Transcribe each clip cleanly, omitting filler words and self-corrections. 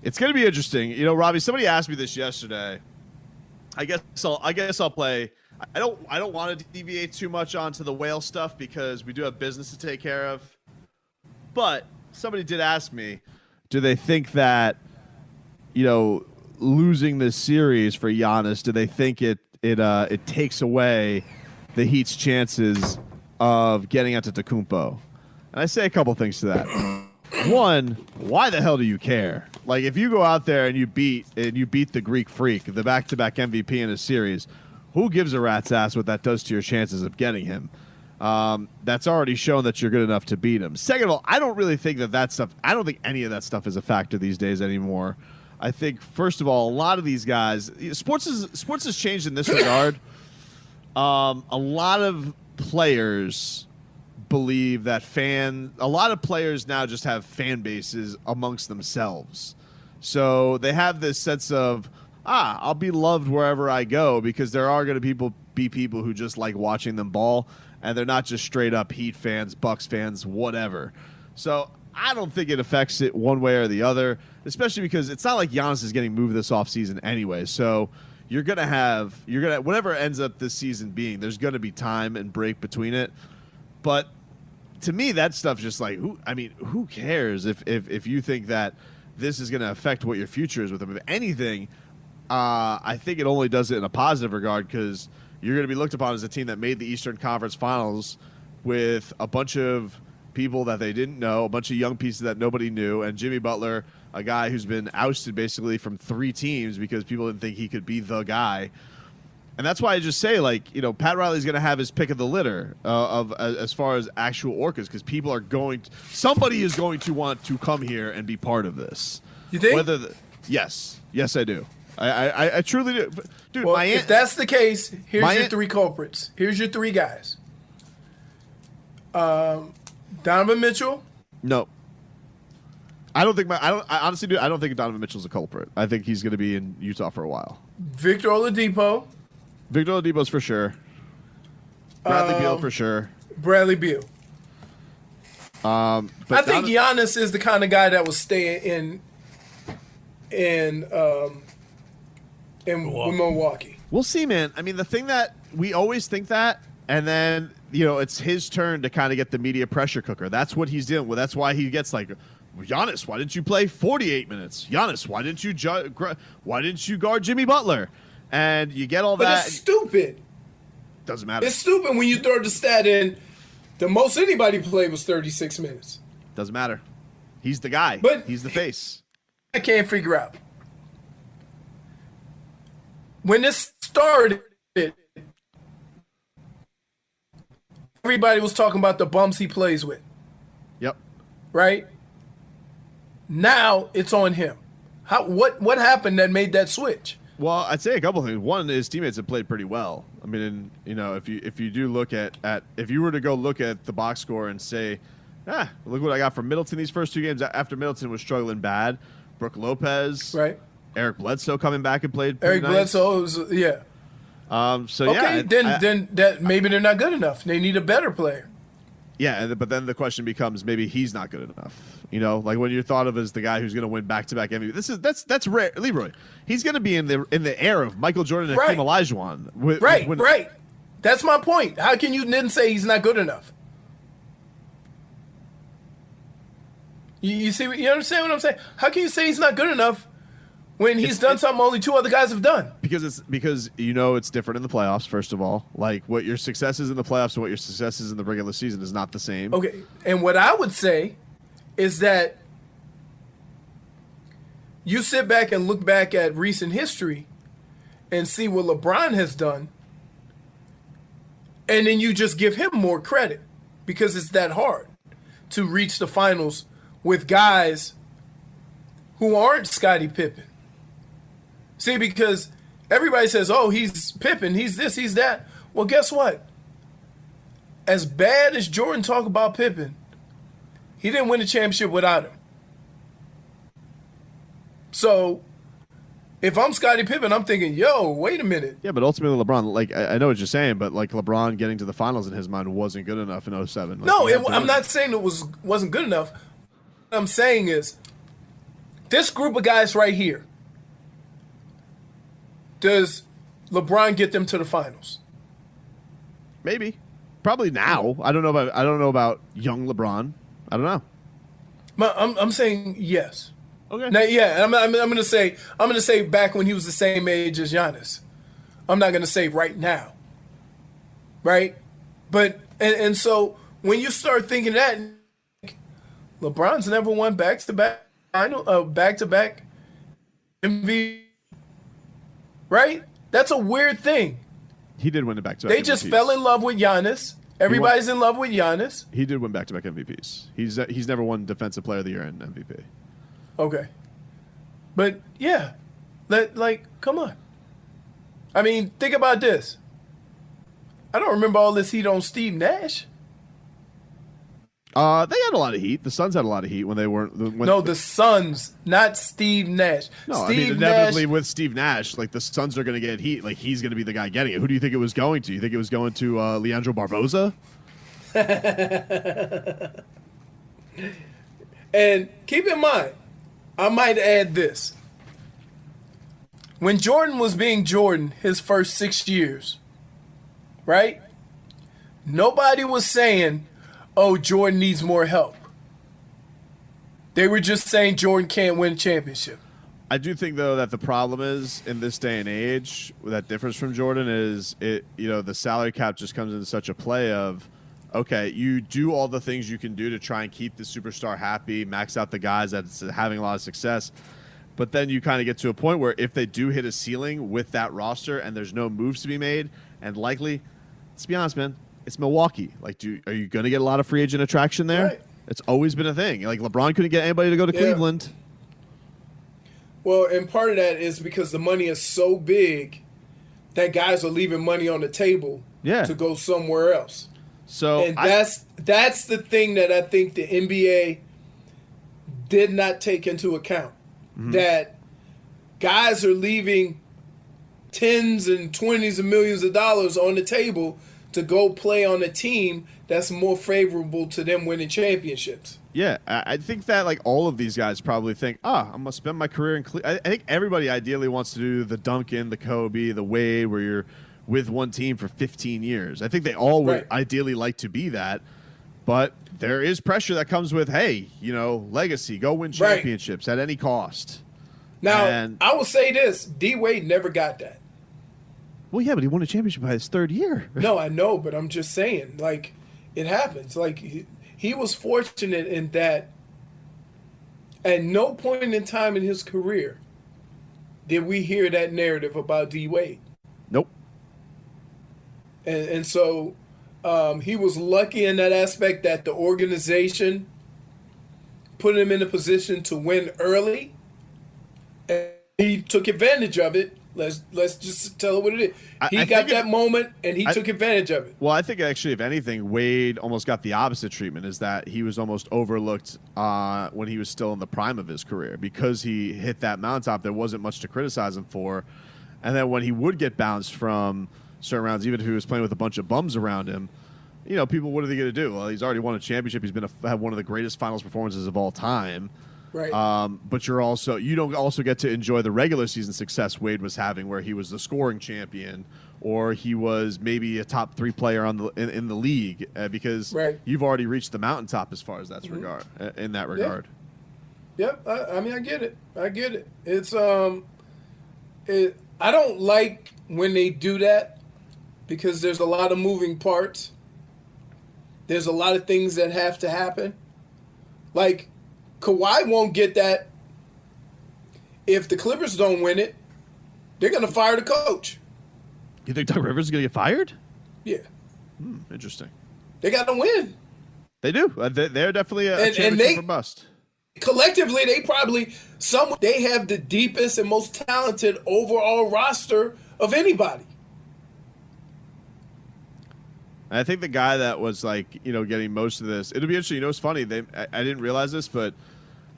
It's going to be interesting. You know, Robbie, somebody asked me this yesterday. I guess I'll play. I don't want to deviate too much onto the whale stuff because we do have business to take care of. But somebody did ask me, do they think that, you know, losing this series for Giannis, do they think it takes away the Heat's chances of getting Antetokounmpo? And I say a couple things to that. One, why the hell do you care? Like, if you go out there and you beat the Greek Freak, the back-to-back MVP in a series, who gives a rat's ass what that does to your chances of getting him? That's already shown that you're good enough to beat him. Second of all, I don't really think that stuff. I don't think any of that stuff is a factor these days anymore. I think, first of all, a lot of these guys, sports has changed in this regard. A lot of players believe that a lot of players now just have fan bases amongst themselves. So they have this sense of, I'll be loved wherever I go because there are going to be people who just like watching them ball, and they're not just straight up Heat fans, Bucks fans, whatever. So I don't think it affects it one way or the other, especially because it's not like Giannis is getting moved this offseason anyway. So you're going to whatever ends up this season being, there's going to be time and break between it. But to me, that stuff's just like, who cares if you think that this is going to affect what your future is with them? If anything, I think it only does it in a positive regard because you're going to be looked upon as a team that made the Eastern Conference Finals with a bunch of people that they didn't know, a bunch of young pieces that nobody knew, and Jimmy Butler, a guy who's been ousted basically from 3 teams because people didn't think he could be the guy. And that's why I just say, like, you know, Pat Riley's going to have his pick of the litter as far as actual Orcas because people are somebody is going to want to come here and be part of this. You think? Yes, I do. I truly do. Dude, well, if that's the case, here's your 3 culprits. Here's your 3 guys. Donovan Mitchell? No. I honestly, dude, I don't think Donovan Mitchell's a culprit. I think he's going to be in Utah for a while. Victor Oladipo's for sure. Bradley Beal for sure. Bradley Beal. But I think Giannis is the kind of guy that will stay in Milwaukee. We'll see, man. I mean, the thing that we always think that, and then, you know, it's his turn to kind of get the media pressure cooker. That's what he's dealing with. That's why he gets like, Giannis, why didn't you play 48 minutes? Giannis, why didn't you guard Jimmy Butler? And you get all that. But it's stupid. Doesn't matter. It's stupid when you throw the stat in. The most anybody played was 36 minutes. Doesn't matter. He's the guy. But he's the face. I can't figure out. When this started, everybody was talking about the bumps he plays with. Yep. Right? Now it's on him. What happened that made that switch? Well, I'd say a couple things. One, his teammates have played pretty well. I mean, you know, if you do look at if you were to go look at the box score and say, look what I got from Middleton these first 2 games after Middleton was struggling bad. Brooke Lopez, right? Eric Bledsoe coming back and played. Eric nice. Bledsoe, yeah. So okay, yeah, then that maybe they're not good enough. They need a better player. Yeah, but then the question becomes maybe he's not good enough. You know, like when you're thought of as the guy who's going to win back-to-back MVP. That's rare. Leroy, he's going to be in the air of Michael Jordan and Hakeem Olajuwon. Right. That's my point. How can you then say he's not good enough? You see? You understand what I'm saying? How can you say he's not good enough when he's done something only 2 other guys have done? Because you know it's different in the playoffs. First of all, like what your success is in the playoffs and what your success is in the regular season is not the same. Okay, and what I would say is that you sit back and look back at recent history and see what LeBron has done, and then you just give him more credit because it's that hard to reach the finals with guys who aren't Scottie Pippen. See, because everybody says, oh, he's Pippen, he's this, he's that. Well, guess what? As bad as Jordan talk about Pippen, he didn't win the championship without him. So, if I'm Scottie Pippen, I'm thinking, yo, wait a minute. Yeah, but ultimately LeBron, like, I know what you're saying, but like LeBron getting to the finals in his mind wasn't good enough in 07. Like, no, I'm not saying it wasn't good enough. What I'm saying is, This group of guys right here, does LeBron get them to the finals? Maybe. Probably now. I don't know about young LeBron. I don't know. I'm saying yes. Okay. Now, yeah, I'm gonna say back when he was the same age as Giannis. I'm not gonna say right now. Right? But and so when you start thinking that, LeBron's never won back-to-back MVP. Right? That's a weird thing. He did win a back-to-back. They just fell in love with Giannis. Everybody's in love with Giannis. He did win back-to-back MVPs. He's never won Defensive Player of the Year and MVP. Okay. But yeah, come on. I mean, think about this. I don't remember all this heat on Steve Nash. They had a lot of heat. The Suns had a lot of heat when they weren't. The Suns, not Steve Nash. No, Steve inevitably Nash, with Steve Nash, like the Suns are going to get heat. Like he's going to be the guy getting it. Who do you think it was going to? You think it was going to Leandro Barboza? And keep in mind, I might add this. When Jordan was being Jordan his first 6 years, right? Nobody was saying, oh, Jordan needs more help. They were just saying Jordan can't win a championship. I do think though that the problem is in this day and age that differs from Jordan is the salary cap just comes into such a play of, okay, you do all the things you can do to try and keep the superstar happy, max out the guys that's having a lot of success. But then you kind of get to a point where if they do hit a ceiling with that roster and there's no moves to be made, and likely, let's be honest, man, it's Milwaukee. Like, are you going to get a lot of free agent attraction there? Right. It's always been a thing. Like, LeBron couldn't get anybody to go to Cleveland. Well, and part of that is because the money is so big that guys are leaving money on the table to go somewhere else. So, and that's the thing that I think the NBA did not take into account. Mm-hmm. That guys are leaving tens and 20s of millions of dollars on the table to go play on a team that's more favorable to them winning championships. Yeah, I think that like all of these guys probably think, I'm going to spend my career in Cleveland. I think everybody ideally wants to do the Duncan, the Kobe, the Wade, where you're with one team for 15 years. I think they all would ideally like to be that. But there is pressure that comes with, hey, legacy, go win championships at any cost. Now, I will say this. D-Wade never got that. Well, yeah, but he won a championship by his third year. No, I know, but I'm just saying, like, it happens. Like, he was fortunate in that at no point in time in his career did we hear that narrative about D-Wade. Nope. And so he was lucky in that aspect that the organization put him in a position to win early, and he took advantage of it. Let's just tell it what it is. He got that moment, and he took advantage of it. Well, I think actually, if anything, Wade almost got the opposite treatment, is that he was almost overlooked when he was still in the prime of his career. Because he hit that mountaintop, there wasn't much to criticize him for. And then when he would get bounced from certain rounds, even if he was playing with a bunch of bums around him, people, what are they going to do? Well, he's already won a championship. He's had one of the greatest finals performances of all time. Right. But you don't also get to enjoy the regular season success Wade was having, where he was the scoring champion, or he was maybe a top 3 player in the league, because you've already reached the mountaintop as far as that's in that regard. Yep. I mean, I get it. It's I don't like when they do that because there's a lot of moving parts. There's a lot of things that have to happen. Like, Kawhi won't get that if the Clippers don't win it. They're going to fire the coach. You think Doug Rivers is going to get fired? Yeah. Interesting. They got to win. They do. They're definitely a championship or bust. Collectively, they have the deepest and most talented overall roster of anybody. I think the guy that was getting most of this, it'll be interesting. It's funny. I didn't realize this, but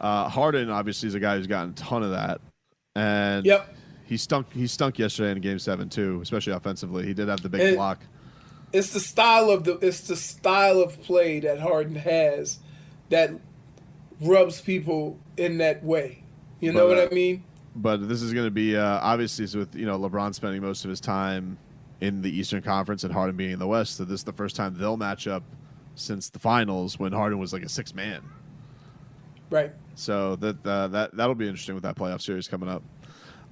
Harden obviously is a guy who's gotten a ton of that, and he stunk yesterday in Game 7 too, especially offensively. He did have the big block. It's the style of play that Harden has that rubs people in that way. You know what I mean? But this is going to be obviously with LeBron spending most of his time in the Eastern Conference and Harden being in the West. So this is the first time they'll match up since the finals when Harden was like a 6 man. Right. So that'll be interesting with that playoff series coming up.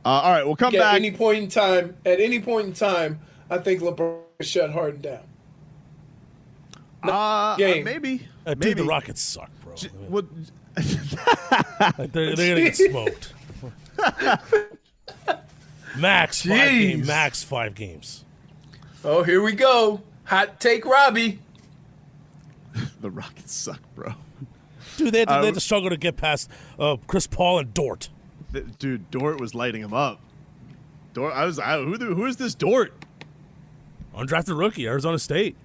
All right, we'll come back. At any point in time, I think LeBron shut Harden down. Maybe. Dude, the Rockets suck, bro. What? They're gonna get smoked. Max 5 games. Oh, here we go. Hot take, Robbie. The Rockets suck, bro. Dude, they had to struggle to get past Chris Paul and Dort. Dude, Dort was lighting him up. Who is this Dort? Undrafted rookie, Arizona State.